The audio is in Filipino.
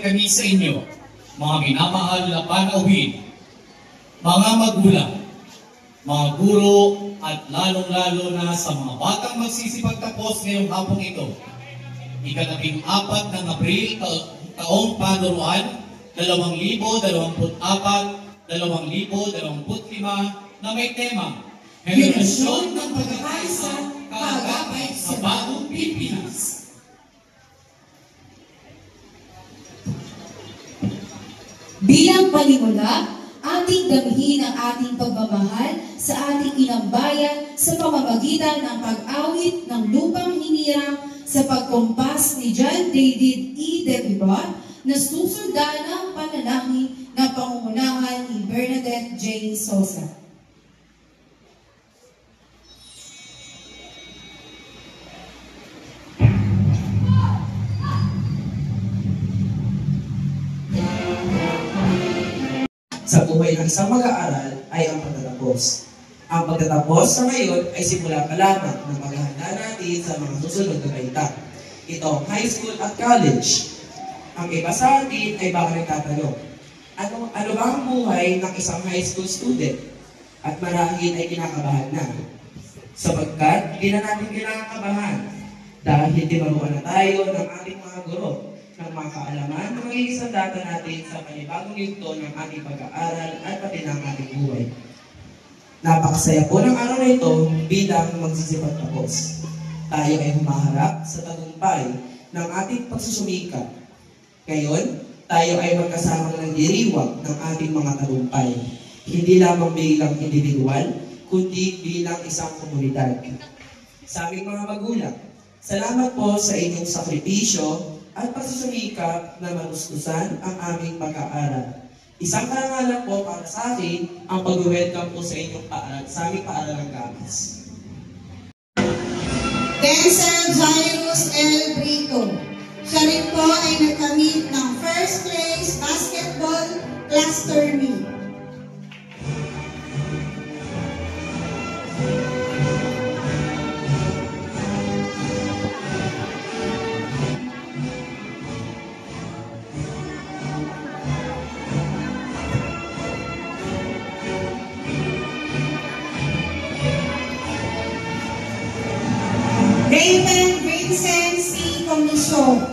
Kami sa inyo, mga minamahal na panauhin, mga magulang, mga guro, at lalong-lalo na sa mga batang magsisipagtapos ngayong hapong ito. Ika-14 ng Abril, taong panuruan, 2024-2025 na may tema, Henerasyon ng Pagkakaisa, Kaagapay sa Bagong Pilipinas. Bilang palimula, ating damhin ang ating pagmamahal sa ating inang bayan sa pamamagitan ng pag-awit ng lupang hinirang sa pagkumpas ni John David E. De Vivar na susundan ng panalangin na pangungunahan ni Bernadette J. Sosa. Sa buhay ng isang mag-aaral ay ang pagtatapos. Ang pagtatapos sa ngayon ay simula pa lamang ng paghahanda natin sa mga susunod na kaitang. Ito ang high school at college. Ang iba sa atin ay baka nagtatanong, ano ba ang buhay ng isang high school student? At marahil ay kinakabahan na. Sapagkat hindi na natin kinakabahan dahil tinuruan na tayo ng ating mga guro ng mga kaalaman na magiging sandata natin sa panibagong yugto ng ating pag-aaral at pati ng ating buhay. Napakasaya po ng araw na ito bilang magsisipagtapos. Tayo ay humaharap sa tagumpay ng ating pagsusumikap. Ngayon, tayo ay magkasamang nagdiriwang ng ating mga tagumpay. Hindi lamang bilang individual, kundi bilang isang komunidad. Sa aming mga magulang, salamat po sa inyong sakripisyo at pagsusumikap na magustusan ang aming pag-aaral. Isang karangalan po para sa akin ang pag-welcome po sa inyong sa aming paaralang Gamas. Denzel Jairus L. Brito. Siya rin po ay nagkamit ng first place basketball cluster meet. Raven Vincent C. Comiso.